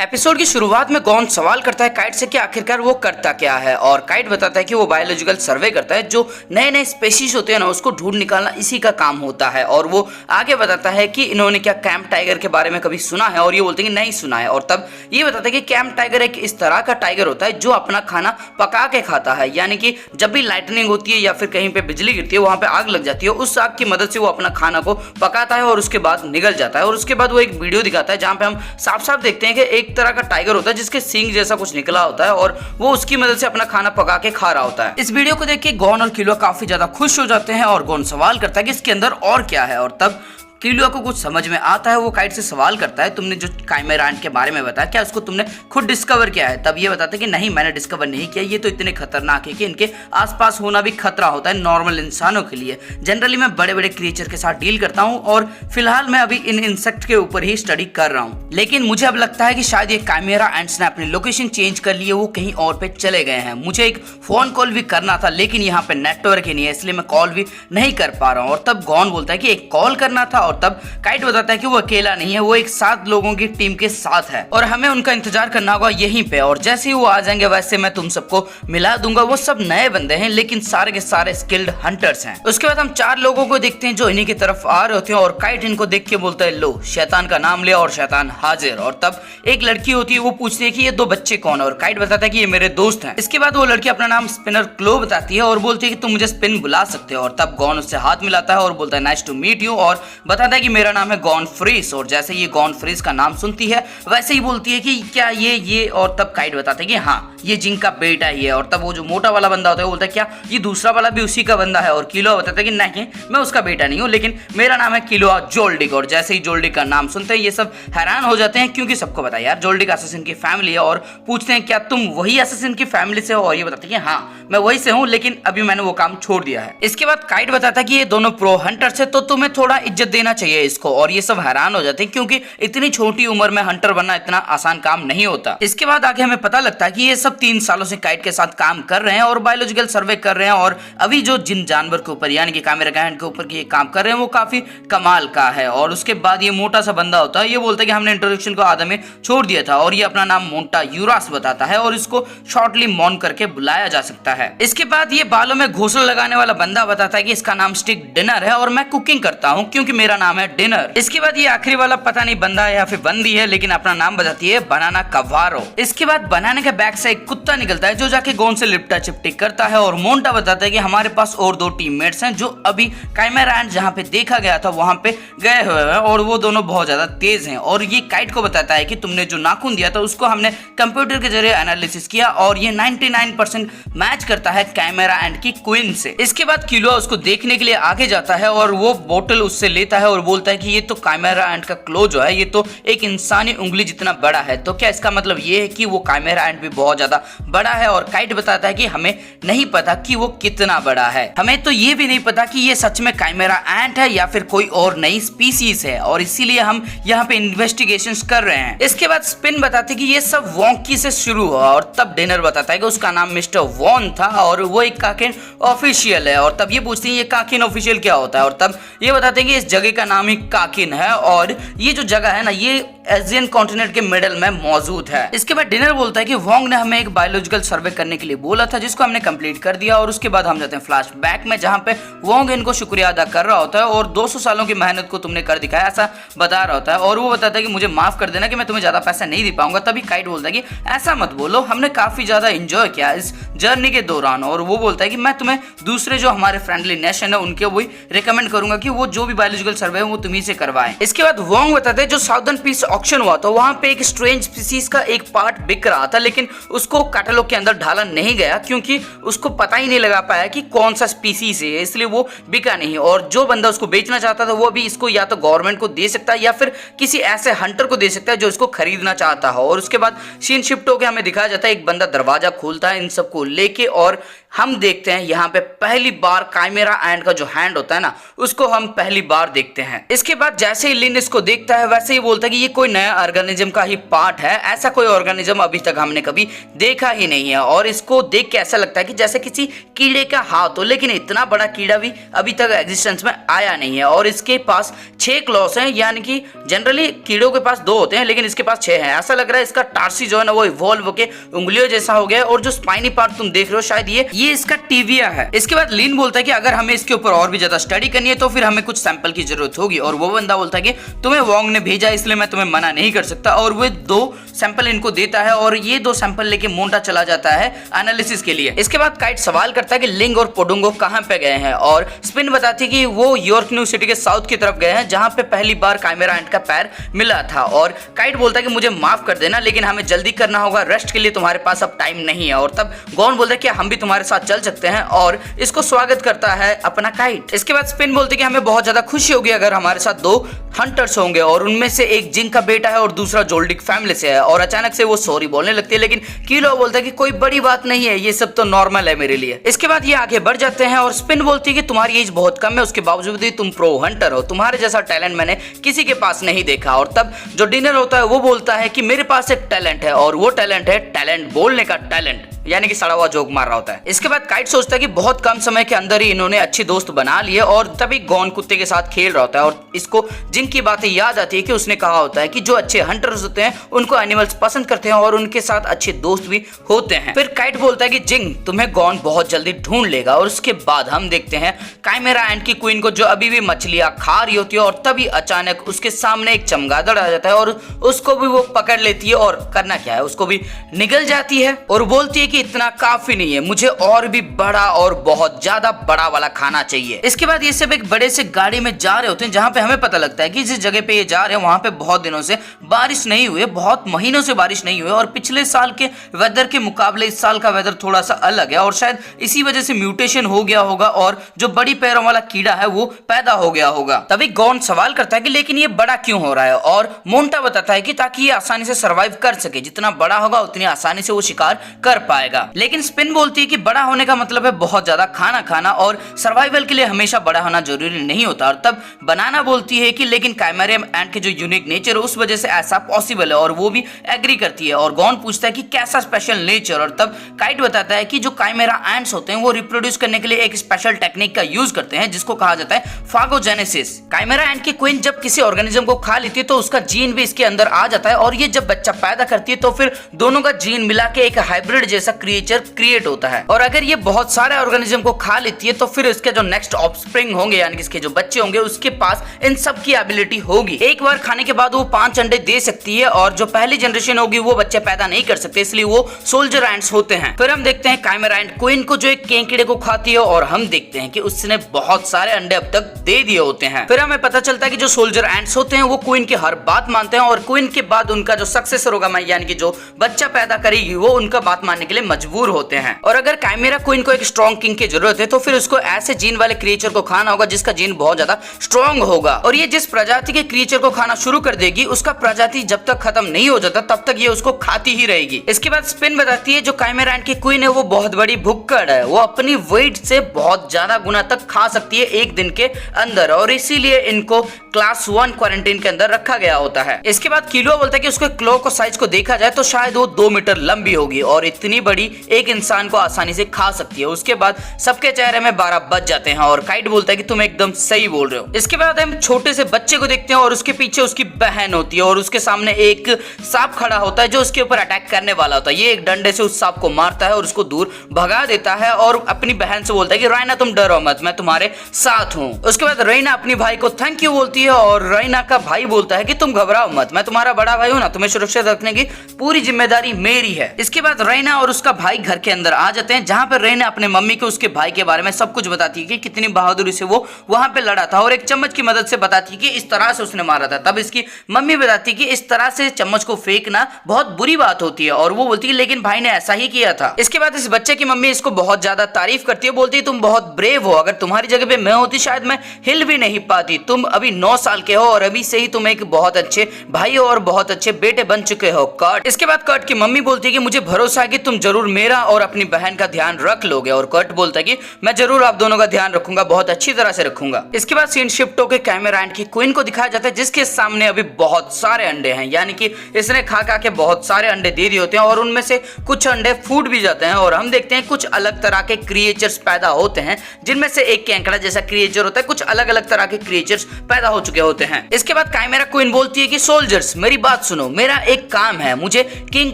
Episode की शुरुआत में गॉन सवाल करता है काइट से कि आखिरकार वो करता क्या है, और काइट बताता है कि वो बायोलॉजिकल सर्वे करता है। जो नए नए स्पेशीज होते हैं ना, उसको ढूंढ निकालना इसी का काम होता है। और वो आगे बताता है कि इन्होंने क्या कैंप टाइगर के बारे में कभी सुना है, और ये बोलते हैं कि नहीं सुना है। और तब ये बताता है कि कैंप टाइगर एक इस तरह का टाइगर होता है जो अपना खाना पका के खाता है, यानी कि जब भी लाइटनिंग होती है या फिर कहीं पे बिजली गिरती है, वहां पे आग लग जाती है, उस आग की मदद से वो अपना खाना को पकाता है और उसके बाद निगल जाता है। और उसके बाद वो एक वीडियो दिखाता है जहां पे हम साफ साफ देखते हैं कि एक तरह का टाइगर होता है जिसके सींग जैसा कुछ निकला होता है और वो उसकी मदद से अपना खाना पका के खा रहा होता है। इस वीडियो को देख के गॉन और किलुआ काफी ज्यादा खुश हो जाते हैं और गॉन सवाल करता है कि इसके अंदर और क्या है। और तब किलुआ को कुछ समझ में आता है। वो काइट से सवाल करता है, तुमने जो काइमेरा एंट के बारे में बताया, क्या उसको तुमने खुद डिस्कवर किया है? तब ये बताते हैं कि नहीं, मैंने डिस्कवर नहीं किया, ये तो इतने खतरनाक है कि इनके आसपास होना भी खतरा होता है नॉर्मल इंसानों के लिए। जनरली मैं बड़े बड़े क्रिएचर के साथ डील करता हूँ और फिलहाल मैं अभी इन इंसेक्ट के ऊपर ही स्टडी कर रहा हूँ, लेकिन मुझे अब लगता है कि शायद ये काइमेरा एंट्स ने अपनी लोकेशन चेंज कर ली है, वो कहीं और पे चले गए हैं। मुझे एक फोन कॉल भी करना था, लेकिन यहाँ पे नेटवर्क ही नहीं है, इसलिए मैं कॉल भी नहीं कर पा रहा हूँ। और तब गॉन बोलता है कि एक कॉल करना था, और तब काइट बताता है कि वो अकेला नहीं है, वो एक 7 लोगों की टीम के साथ है और हमें उनका इंतजार करना होगा यहीं पे। और जैसे ही वो आ जाएंगे वैसे मैं तुम सबको मिला दूंगा। वो सब नए बंदे हैं, लेकिन सारे के सारे स्किल्ड हंटर्स हैं। उसके बाद हम 4 लोगों को देखते हैं जो इन्हीं की तरफ आ रहे होते हैं, और काइट इनको देख के बोलता है, लो शैतान का नाम लिया और शैतान हाजिर। और तब एक लड़की होती है, वो पूछती है कि ये 2 बच्चे कौन है, और काइट बताता है कि ये मेरे दोस्त हैं। इसके बाद वो लड़की अपना नाम स्पिनर क्लो बताती है और बोलती है कि तुम मुझे स्पिन बुला सकते हो। और तब गॉन उससे हाथ मिलाता है और बोलता है नाइस टू मीट यू, और बताता है कि मेरा नाम है गॉन फ्रीस। और जैसे ये गॉन फ्रीस का नाम सुनती है वैसे ही बोलती है कि क्या ये। और तब काइट बताते हैं कि हाँ, ये जिंक का बेटा ही है। और तब वो जो मोटा वाला बंदा होता है वो बोलता है क्या ये दूसरा वाला भी उसी का बंदा है? और किलुआ बताता है कि नहीं, मैं उसका बेटा नहीं हूँ, लेकिन मेरा नाम है किलुआ जोल्डिक। और जैसे ही जोल्डिक का नाम सुनते हैं ये सब हैरान हो जाते हैं, क्योंकि सबको पता है यार जोल्डिक असैसिन की फैमिली है, और पूछते हैं क्या तुम वही असैसिन की फैमिली से हो? और ये बताते हैं कि हाँ, मैं वही से हूँ, लेकिन अभी मैंने वो काम छोड़ दिया है। इसके बाद काइट बताता है कि ये दोनों प्रो हंटर्स है, तो तुम्हें थोड़ा इज्जत देना चाहिए इसको। और ये सब हैरान हो जाते हैं, क्योंकि इतनी छोटी उम्र में हंटर बनना इतना आसान काम नहीं होता। इसके बाद आगे हमें पता लगता है कि ये सब 3 सालों से काइट के साथ काम कर रहे हैं और बायोलॉजिकल सर्वे कर रहे हैं, और अभी जो जिन जानवर के ऊपर यानी कि काइमेरा एंट के ऊपर ये काम कर रहे हैं वो काफी कमाल का है। और उसके बाद ये मोटा सा बंदा होता है, ये बोलता है कि हमने इंट्रोडक्शन को आधा में छोड़ दिया था, और ये अपना नाम मोंटा यूरास बताता है और इसको शॉर्टली मॉन करके बुलाया जा सकता है। इसके बाद ये बालों में घोंसला लगाने वाला बंदा बताता है कि इसका नाम स्टिक डिनर है और मैं कुकिंग करता हूँ क्योंकि मेरा नाम है डिनर। इसके बाद ये आखिरी वाला पता नहीं बंदा है या फिर बंदी है, लेकिन अपना नाम बताती है बनाना कवारो। इसके बाद बनाने के बैग से एक कुत्ता निकलता है जो जाके गॉन से लिपटा चिपटी करता है, और मोंटा बताता है कि हमारे पास और 2 टीममेट्स हैं जो अभी काइमेरा एंट जहाँ पे देखा गया था वहां पे गए हुए हैं, और वो दोनों बहुत ज्यादा तेज हैं। और ये काइट को बताता है कि तुमने जो नाखून दिया था उसको हमने कंप्यूटर के जरिए एनालिसिस किया और ये 99% मैच करता है काइमेरा एंट की क्वीन से। इसके बाद किलुआ उसको देखने के लिए आगे जाता है और वो बोतल उससे लेता है और बोलता है कि ये तो काइमेरा एंट का क्लो जो है ये तो एक इंसानी उंगली जितना बड़ा है, तो क्या इसका मतलब ये है कि वो काइमेरा एंट भी बहुत ज्यादा बड़ा है? और काइट बताता है कि हमें नहीं पता कि वो कितना बड़ा है, हमें तो ये भी नहीं पता कि ये सच में काइमेरा एंट है या फिर कोई और नई स्पीसीज है, और इसीलिए हम यहाँ पे इन्वेस्टिगेशंस कर रहे हैं। इसके बाद स्पिन बताते कि ये सब वोंकी से शुरू हुआ, और तब डिनर बताता है कि उसका नाम मिस्टर वॉन था और वो एक काकिन ऑफिशियल है। और तब ये पूछते हैं ये काकिन ऑफिशियल क्या होता है? और तब ये बताते हैं कि इस जगह का नाम ही काकिन है, और ये जो जगह है ना ये एशियन कॉन्टिनेंट के मिडल में मौजूद है। इसके बाद डिनर बोलता है कि वोंग ने हमें एक बायोलॉजिकल सर्वे करने के लिए बोला था जिसको हमने कंप्लीट कर दिया। और उसके बाद हम जाते हैं फ्लैशबैक में जहां पे वोंग इनको शुक्रिया अदा कर रहा होता है और 200 सालों की मेहनत को तुमने कर दिखाया ऐसा बता रहा होता है, और वो बताता है कि मुझे माफ कर देना कि मैं तुम्हें ज्यादा पैसा नहीं दे पाऊंगा। तभी काइट बोलता है कि ऐसा मत बोलो, हमने काफी ज्यादा एंजॉय किया इस जर्नी के दौरान। और वो बोलता है कि मैं तुम्हें दूसरे जो हमारे फ्रेंडली नेशन है उनके वही रिकमेंड करूंगा कि वो जो भी बायोलॉजिकल सर्वे है वो तुम्ही से करवाएं। इसके बाद वोंग बताते हैं जो साउदर्न पीस ऑक्शन हुआ तो वहां पे एक स्ट्रेंज स्पीसीज का एक पार्ट बिक रहा था, लेकिन उसको कैटलॉग के अंदर ढाला नहीं गया क्योंकि उसको पता ही नहीं लगा पाया कि कौन सा स्पीसीज है, इसलिए वो बिका नहीं। और जो बंदा उसको बेचना चाहता था वो भी इसको या तो गवर्नमेंट को दे सकता है या फिर किसी ऐसे हंटर को दे सकता है जो इसको खरीदना चाहता हो। और उसके बाद सीन शिफ्ट होकर हमें दिखाया जाता है एक बंदा दरवाजा खोलता है इन सबको लेके, और हम देखते हैं यहाँ पे पहली बार काइमेरा एंट का जो हैंड होता है ना उसको हम पहली बार देखते हैं। इसके बाद जैसे ही लिन इसको देखता है वैसे ही बोलता है कि ये कोई कोई नया ऑर्गेनिज्म का ही पार्ट है। ऐसा कोई ऑर्गेनिज्म अभी तक हमने कभी देखा ही नहीं है और इसको देख के ऐसा लगता है कि जैसे किसी कीड़े का हाथ हो, लेकिन इतना बड़ा कीड़ा भी अभी तक एग्जिस्टेंस में आया नहीं है। और इसके पास 6 क्लॉस हैं, यानी कि जनरली कीड़ों के पास 2 होते हैं लेकिन इसके पास 6 हैं। ऐसा लग रहा है इसका टार्सी जो है ना वो इवॉल्व होके उंगलियों जैसा हो गया है। और जो स्पाइनी पार्ट तुम देख रहे हो शायद ये इसका टिबिया है। इसके बाद लिन बोलता है कि अगर हमें इसके ऊपर और भी ज्यादा स्टडी करनी है तो फिर हमें कुछ सैंपल की जरूरत होगी। और वो बंदा बोलता है कि तुम्हें वोंग ने भेजा इसलिए मैं तुम्हें मना नहीं कर सकता। और वो 2 सैंपल इनको देता है और ये 2 सैंपल लेके मोंटा चला जाता है एनालिसिस के लिए। इसके बाद काइट सवाल करता है कि लिंग और पोडुंगो कहां पे गए हैं और स्पिन बताती है कि वो यॉर्क न्यू सिटी के साउथ की तरफ गए हैं जहां पे पहली बार काइमेरा एंट का पैर मिला था। और काइट बोलता है कि मुझे माफ कर देना लेकिन हमें जल्दी करना होगा, रेस्ट के लिए तुम्हारे पास अब टाइम नहीं है। और तब गॉन बोलता है कि हम भी तुम्हारे साथ चल सकते हैं और इसको स्वागत करता है अपना काइट। इसके बाद स्पिन बोलती है कि हमें बहुत ज्यादा खुशी होगी अगर हमारे साथ 2 हंटर्स होंगे और उनमें से एक जिंग का बेटा है और दूसरा जोल्डिक फैमिली से है। और अचानक से वो सॉरी बोलने लगती है लेकिन कीलो बोलता है कि कोई बड़ी बात नहीं है, ये सब तो नॉर्मल है मेरे लिए। इसके बाद ये आगे बढ़ जाते हैं और स्पिन बोलती है कि तुम्हारी एज बहुत कम है, उसके बावजूद भी तुम प्रो हंटर हो, तुम्हारे जैसा टैलेंट मैंने किसी के पास नहीं देखा। और तब जो डिनर होता है वो बोलता है कि मेरे पास एक टैलेंट है और वो टैलेंट है टैलेंट बोलने का टैलेंट, यानी कि सड़ा हुआ जोक मार रहा होता है। इसके बाद काइट सोचता है कि बहुत कम समय के अंदर ही इन्होंने अच्छे दोस्त बना लिए और तभी गॉन कुत्ते के साथ खेल रहा होता है और इसको जिंग की बातें याद आती है कि उसने कहा होता है कि जो अच्छे हंटर्स होते हैं उनको एनिमल्स पसंद करते हैं और उनके साथ अच्छे दोस्त भी होते हैं। फिर काइट बोलता है कि जिंग तुम्हें गॉन बहुत जल्दी ढूंढ लेगा। और उसके बाद हम देखते हैं काइमेरा एंट की क्वीन को जो अभी भी मछलियां खा रही होती है और तभी अचानक उसके सामने एक चमगादड़ आ जाता है और उसको भी वो पकड़ लेती है और करना क्या है उसको भी निगल जाती है और बोलती है कि इतना काफी नहीं है, मुझे और भी बड़ा और बहुत ज्यादा बड़ा वाला खाना चाहिए। इसके बाद ये सब एक बड़े से गाड़ी में जा रहे होते हैं जहां पे हमें पता लगता है कि जिस जगह पे ये जा रहे हैं वहां पे बहुत दिनों से बारिश नहीं हुई है, बहुत महीनों से बारिश नहीं हुई है और पिछले साल के वेदर के मुकाबले इस साल का वेदर थोड़ा सा अलग है और शायद इसी वजह से म्यूटेशन हो गया होगा और जो बड़ी पैरों वाला कीड़ा है वो पैदा हो गया होगा। तभी गॉन सवाल करता है कि लेकिन ये बड़ा क्यों हो रहा है और मोंटा बताता है कि ताकि ये आसानी से सर्वाइव कर सके, जितना बड़ा होगा उतनी आसानी से वो शिकार कर पाएगा। लेकिन स्पिन बोलती है कि बड़ा होने का मतलब है बहुत ज्यादा खाना खाना और सर्वाइवल के लिए हमेशा बड़ा होना जरूरी नहीं होता। और तब बनाना बोलती है कि लेकिन काइमेरा एंट के जो यूनिक नेचर है उस वजह से ऐसा पॉसिबल है और वो भी एग्री करती है। और गॉन पूछता है कि कैसा स्पेशल नेचर, और तब काइट बताता है कि जो काइमेरा एंट्स होते हैं वो रिप्रोड्यूस करने के लिए एक स्पेशल टेक्निक का यूज करते हैं जिसको कहा जाता है फागोजेनेसिस। काइमेरा एंट की क्वीन जब किसी ऑर्गेनिज्म को खा लेती है तो उसका जीन भी इसके अंदर आ जाता है और ये जब बच्चा पैदा करती है तो फिर दोनों का जीन मिला के एक हाइब्रिड जैसा क्रिएचर क्रिएट होता है। और अगर ये बहुत सारे ऑर्गेनिज्म को खा लेती है तो फिर इसके जो नेक्स्ट ऑफस्प्रिंग होंगे यानी कि इसके जो बच्चे होंगे उसके पास इन सब की एबिलिटी होगी। एक बार खाने के बाद वो 5 अंडे दे सकती है और जो पहली जनरेशन होगी वो बच्चे पैदा नहीं कर सकते, इसलिए वो सोल्जर एंट्स होते हैं। फिर हम देखते हैं काइमेरा एंट क्वीन को जो एक केकड़े को खाती है और हम देखते हैं कि उसने बहुत सारे अंडे अब तक दे दिए होते हैं। फिर हमें पता चलता है कि जो सोल्जर एंट्स होते हैं वो क्वीन की हर बात मानते हैं और क्वीन के बाद उनका जो सक्सेसर होगा यानी कि जो बच्चा पैदा करेगी वो उनका बात मानने के लिए मजबूर होते हैं। और अगर काइमेरा क्वीन को एक स्ट्रॉन्ग किंग की जरूरत है तो फिर उसको ऐसे जीन वाले क्रिएचर को खाना होगा जिसका जीन बहुत ज्यादा स्ट्रॉन्ग होगा और ये जिस प्रजाति के क्रिएचर को खाना शुरू कर देगी उसका प्रजाति जब तक खत्म नहीं हो जाता तब तक ये उसको खाती ही रहेगी। इसके बाद स्पिन बताती है जो काइमेरा एंट की क्वीन है वो बहुत बड़ी भुक्कड़ है, वो अपनी वेट से बहुत ज्यादा गुना तक खा सकती है एक दिन के अंदर और इसीलिए इनको क्लास 1 क्वारंटाइन के अंदर रखा गया होता है। इसके बाद किलो बोलता है कि उसके क्लो को साइज को देखा जाए तो शायद वो 2 मीटर लंबी होगी और इतनी बड़ी एक इंसान को आसानी से खा सकती है। उसके बाद सबके चेहरे में 12 बज जाते हैं और काइट बोलता है कि तुम एकदम सही बोल रहे हो। इसके बाद हम छोटे से बच्चे को देखते हैं और उसके पीछे उसकी बहन होती है और उसके सामने एक सांप खड़ा होता है जो उसके ऊपर अटैक करने वाला होता है। ये एक डंडे से उस सांप को मारता है और उसको दूर भगा देता है और अपनी बहन से बोलता है कि राइना तुम डरो मत, मैं तुम्हारे साथ हूँ। उसके बाद राइना अपनी भाई को थैंक यू बोलती है और राइना का भाई बोलता है कि तुम घबराओ मत, मैं तुम्हारा बड़ा भाई हूँ ना, तुम्हें सुरक्षित रखने की पूरी जिम्मेदारी मेरी है। इसके बाद राइना और उसका भाई घर के अंदर आ जाते हैं जहां पर राइना अपने मम्मी को उसके भाई के बारे में सब कुछ बताती है कि कितनी बहादुरी से वो वहां पे लड़ा था और एक चम्मच की मदद से बताती है कि इस तरह से उसने मारा था। तब इसकी मम्मी बताती है कि इस तरह से चम्मच को फेंकना बहुत बुरी बात होती है और वो बोलती है लेकिन भाई ने ऐसा ही किया था। इसके बाद इस बच्चे की मम्मी इसको बहुत ज्यादा तारीफ करती है, बोलती है तुम बहुत ब्रेव हो, अगर तुम्हारी जगह पे मैं होती शायद मैं हिल भी नहीं पाती, तुम अभी 9 साल के हो और अभी से ही तुम एक बहुत अच्छे भाई हो और बहुत अच्छे बेटे बन चुके हो कर्ट। इसके बाद कर्ट की मम्मी बोलती है कि मुझे भरोसा है कि तुम जरूर मेरा और अपनी बहन का ध्यान रख लोगे। और कर्ट बोलता है कि मैं जरूर आप दोनों का ध्यान रखूंगा, बहुत अच्छी तरह से रखूंगा। इसके बाद सीन शिफ्ट होकर कैमरा एंड की क्वीन को दिखाया जाता है जिसके सामने अभी बहुत सारे अंडे हैं, यानी कि इसने खा के बहुत सारे अंडे दे दिए होते हैं और उनमें से कुछ अंडे फूट भी जाते हैं। और हम देखते हैं कुछ अलग तरह के क्रिएचर्स पैदा होते हैं, जिनमें से एक केंकड़ा जैसा क्रिएचर होता है, कुछ अलग अलग तरह के क्रिएचर्स पैदा हो चुके होते हैं। इसके बाद कैमरा क्वीन बोलती है कि सोल्जर्स मेरी बात सुनो, मेरा एक काम है, मुझे किंग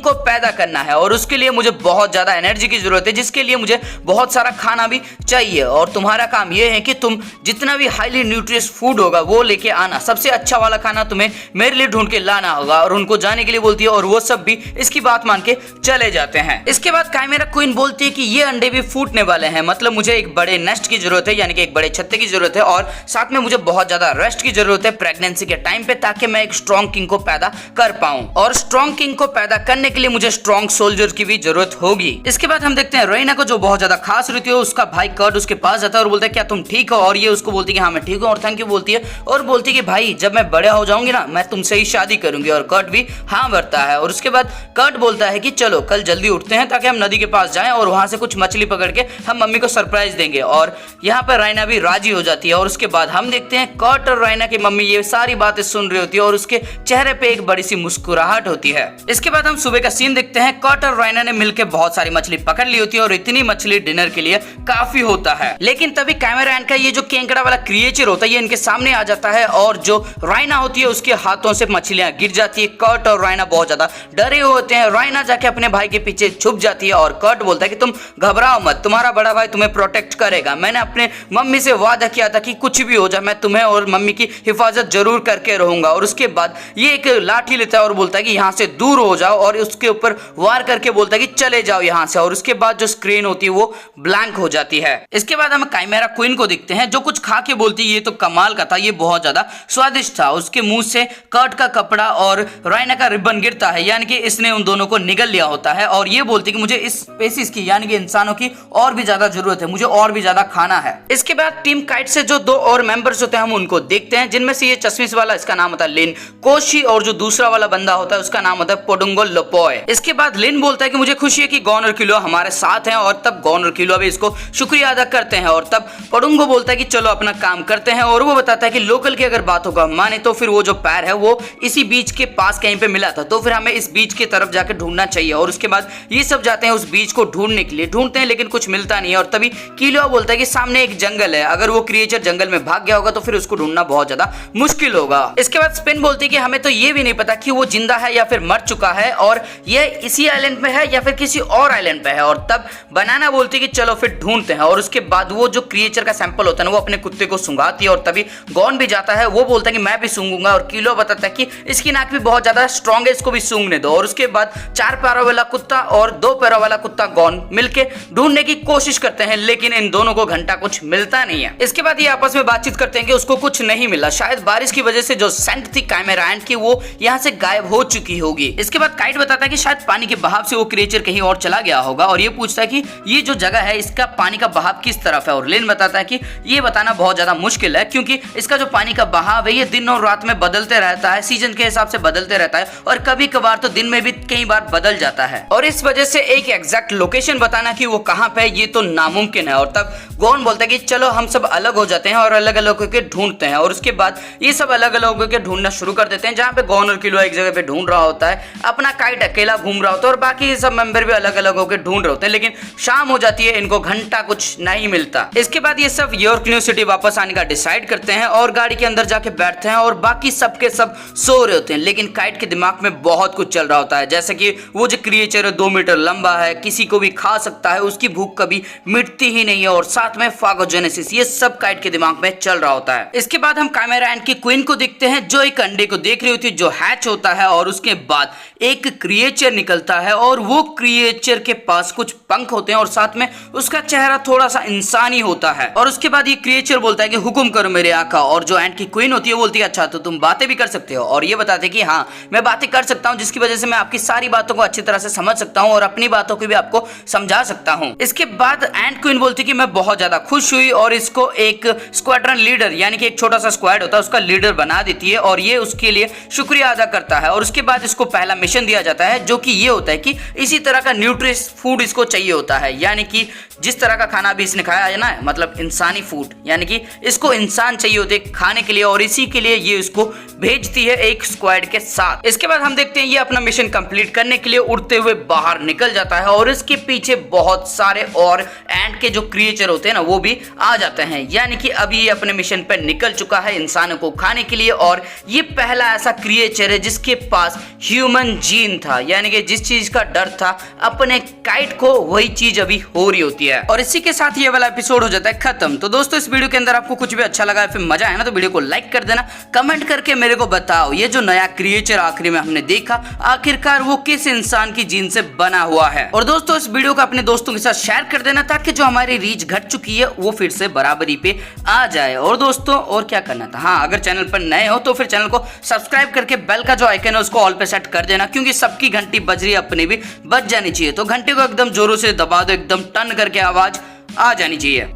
को पैदा करना है और उसके लिए मुझे बहुत ज्यादा एनर्जी की जरूरत है, जिसके लिए मुझे बहुत सारा खाना भी चाहिए। और तुम्हारा काम यह है कि तुम जितना भी हाईली न्यूट्रियस फूड होगा वो लेके आना, सबसे अच्छा वाला खाना तुम्हें मेरे लिए ढूंढ के लाना होगा। और उनको जाने के लिए बोलती है और वो सब भी इसकी बात मान के चले जाते हैं। इसके बाद कैमरा क्वीन बोलती है कि ये अंडे भी फूटने वाले हैं, मतलब मुझे एक बड़े नेस्ट की जरूरत है, यानी कि एक बड़े छत्ते की जरूरत है और साथ में मुझे बहुत ज्यादा रेस्ट की जरूरत है प्रेगनेंसी के टाइम पे, ताकि मैं एक स्ट्रॉन्ग किंग को पैदा कर पाऊं। और स्ट्रॉन्ग किंग को पैदा करने के लिए मुझे स्ट्रॉन्ग सोल्जर की भी जरूरत होगी। इसके बाद हम देखते हैं रईना को, जो बहुत ज्यादा खास रहती है, उसका भाई कर्ट उसके पास जाता है और बोलता है क्या तुम ठीक हो? और ये उसको बोलती है कि हाँ मैं ठीक हूँ और थैंक यू बोलती है और बोलती है कि भाई जब मैं बड़ा हो जाऊंगी ना मैं तुमसे ही शादी करूंगी। और कर्ट भी हाँ भरता है। और उसके बाद कर्ट बोलता है कि चलो कल जल्दी उठते हैं ताकि हम नदी के पास जाएं और वहां से कुछ मछली पकड़ के हम मम्मी को सरप्राइज देंगे। और यहाँ पर रईना भी राजी हो जाती है। और उसके बाद हम देखते हैं कर्ट और रईना की मम्मी ये सारी बातें सुन रही होती है और उसके चेहरे पे एक बड़ी सी मुस्कुराहट होती है। इसके बाद हम सुबह का सीन देखते हैं। कर्ट और रईना ने मिलकर बहुत सारी मछली पकड़ ली होती है और इतनी मछली डिनर के लिए काफी होता है। लेकिन तभी कैमरा एंड का ये जो केंकड़ा वाला क्रिएचर होता है ये इनके सामने आ जाता है और जो रईना होती है उसके हाथों से मछलियां गिर जाती है। कर्ट और रईना बहुत ज्यादा डरे होते हैं। रईना जाके अपने भाई के पीछे छुप जाती है और कर्ट बोलता है कि तुम घबराओ मत, तुम्हारा बड़ा भाई तुम्हें प्रोटेक्ट करेगा। मैंने अपने मम्मी से वादा किया था कि कुछ भी हो जाए मैं तुम्हें और मम्मी की हिफाजत जरूर करके रहूंगा। और उसके बाद ये एक लाठी लेता है और बोलता है कि यहाँ से दूर हो जाओ और उसके ऊपर वार करके बोलता है कि चले जाओ यहाँ से। और उसके बाद जो स्क्रीन होती है वो ब्लैंक हो जाती है। इसके बाद हम कैमरा क्वीन को देखते हैं जो कुछ खा के बोलती है ये तो कमाल का था, ये बहुत ज्यादा स्वादिष्ट था। उसके मुंह से कर्ट का कपड़ा और रईना का रिबन गिरता है, यानी कि इसने उन दोनों को निगल लिया होता है। और ये बोलती है कि मुझे इस स्पीशीज की यानी कि इंसानों की और भी ज्यादा जरूरत है, मुझे और भी ज्यादा खाना है। इसके बाद टीम काइट से जो दो और मेंबर्स होते हैं हम उनको देखते हैं, जिनमें से ये चश्मिश वाला इसका नाम होता है लिन कोशी और जो दूसरा वाला बंदा होता है उसका नाम होता है पोडुंगो लोपोय। इसके बाद लिन बोलता है कि मुझे खुशी है कि गॉन और किलो हमारे साथ हैं। और तब गॉन और किलो भी इसको शुक्रिया अदा करते हैं। और तब पोडुंगो बोलता है कि चलो अपना काम करते हैं। और वो बताता है कि लोकल की अगर बात होगा माने तो फिर वो जो पैर है वो इसी बीच के पास कहीं पे मिला था, तो फिर हमें इस बीच की तरफ जाकर ढूंढना चाहिए। और उसके बाद ये सब जाते हैं उस बीच को ढूंढने के लिए, ढूंढते हैं लेकिन कुछ मिलता नहीं है। और तभी किलो बोलता है कि सामने एक जंगल है, अगर वो क्रिएचर जंगल में भाग गया होगा तो फिर उसको ढूंढना बहुत ज्यादा मुश्किल होगा। इसके बाद स्पिन बोलती है कि हमें तो ये भी नहीं पता कि वो जिंदा है या फिर मर चुका है और ये इसी आइलैंड पे है या फिर किसी और आइलैंड पे है। और तब बनाना बोलती है कि चलो फिर ढूंढते हैं। और उसके बाद वो जो क्रिएचर का सैंपल होता है ना वो अपने कुत्ते को सूंघाती है और तभी गॉन भी जाता है, वो बोलता है कि मैं भी सूंघूंगा। और किलो बताता है कि इसकी नाक भी बहुत ज्यादा स्ट्रॉन्ग है, इसको भी सूंघने दो। और उसके बाद 4 पैरों वाला कुत्ता और 2 पैरों वाला कुत्ता गॉन मिलके ढूंढने की कोशिश करते हैं, लेकिन इन दोनों को घंटा कुछ मिलता नहीं है। इसके बाद ये आपस में बातचीत करते हैं कि उसको कुछ नहीं मिला, शायद बारिश की वजह से जो सेंट थी कैमरा एंड की वो यहाँ से गायब हो चुकी होगी। इसके बाद काइट बताता है कि शायद पानी के बहाव से वो क्रिएचर कहीं और चला गया होगा और ये पूछता है कि ये जो जगह है इसका पानी का बहाव किस तरफ है। और लिन बताता है कि ये बताना बहुत ज्यादा मुश्किल है क्योंकि इसका जो पानी का बहाव है ये दिन और रात में बदलते रहता है, सीजन के हिसाब से बदलते रहता है और कभी कभार तो दिन में भी कई बार बदल जाता है। और इस वजह से एक एग्जैक्ट लोकेशन बताना कि वो कहाँ पे है ये तो नामुमकिन है। और तब गॉन बोलता है कि चलो हम सब अलग हो जाते हैं और अलग अलग होकर ढूंढते हैं। और उसके बाद ये सब अलग अलग होकर ढूंढना शुरू कर देते हैं। जहाँ पे गॉन और किलो एक जगह पे ढूंढ रहा होता है, अपना काइट अकेला घूम रहा होता है और बाकी सब मेंबर भी अलग अलग होकर ढूंढ रहे होते हैं। लेकिन शाम हो जाती है, इनको घंटा कुछ नहीं मिलता। इसके बाद ये सब यॉर्क न्यू सिटी वापस आने का डिसाइड करते हैं और गाड़ी के अंदर जाके बैठते हैं और बाकी सबके सब सो रहे होते हैं। लेकिन काइट के दिमाग में बहुत कुछ चल रहा होता है, जैसे कि वो जो क्रिएचर है 2 मीटर लंबा है, किसी को भी खा सकता है, उसकी भूख कभी मिटती ही नहीं है और साथ में फागोजेनेसिस, ये सब काइट के दिमाग में चल रहा होता है। इसके बाद हम कैमरा एंड की क्वीन को देखते हैं जो एक अंडे को देख रही होती है जो हैच होता है और उसके बाद एक क्रिएचर निकलता है और वो क्रिएचर के पास कुछ पंख होते हैं और साथ में उसका चेहरा थोड़ा सा इंसानी होता है। और उसके बाद ये क्रिएचर बोलता है कि हुक्म करो मेरे आका। और जो एंड की क्वीन होती है बोलती है अच्छा तो तुम बातें भी कर सकते हो। और ये बताते हैं कि हाँ मैं बातें कर सकता हूँ, जिसकी वजह से मैं आपकी सारी बातों को अच्छी तरह से समझ सकता हूँ और अपनी बातों को भी आपको समझा सकता हूँ। इसके बाद एंड क्वीन बोलती है कि मैं बहुत ज्यादा खुश हुई और इसको एक स्क्वाड्रन लीडर यानी कि एक छोटा सा स्क्वाड होता है उसका लीडर बना देती है और ये उसके लिए शुक्रिया अदा करता है। और उसके बाद इसको पहला मिशन दिया जाता है जो कि ये होता है कि इसी तरह तरह का न्यूट्रिश फूड इसको चाहिए होता है, यानी कि जिस तरह का खाना भी इसने खाया है ना, मतलब इंसानी फूड, यानी कि इसको इंसान चाहिए होते खाने के लिए, और इसी के लिए ये इसको भेजती है एक स्क्वाड के साथ। इसके बाद हम देखते हैं ये अपना मिशन कंप्लीट करने के लिए उड़ते हुए बाहर निकल जाता है, और इसके पीछे बहुत सारे और एंड के जो क्रिएचर होते हैं ना वो भी आ जाते हैं, यानी कि अभी ये अपने मिशन पर निकल चुका है इंसानों को खाने के लिए। और ये पहला ऐसा क्रिएचर है जिसके पास ह्यूमन जीन था, यानी कि जिस चीज का डर था अपने काइट को, वही चीज अभी हो रही होती है। और इसी के साथ ये वाला एपिसोड हो जाता है खत्म। तो दोस्तों इस वीडियो के अंदर आपको कुछ भी अच्छा लगा है, फिर मजा आया ना, तो वीडियो को लाइक कर देना, कमेंट करके मेरे को बताओ ये जो नया क्रिएचर आखिरी में हमने देखा आखिरकार वो किस इंसान की जीन से बना हुआ है। और दोस्तों इस वीडियो को अपने दोस्तों के साथ शेयर कर देना ताकि जो हमारी रीच घट चुकी है वो फिर से बराबरी पे आ जाए। और दोस्तों और क्या करना था, हाँ अगर चैनल पर नए हो तो फिर चैनल को सब्सक्राइब करके बेल का जो आइकन है उसको ऑल पे सेट कर देना, क्योंकि सबकी घंटी बज रही है, अपनी भी बज जानी चाहिए। तो घंटे को एकदम जोरों से दबा दो, एकदम टन करके आवाज आ जानी चाहिए।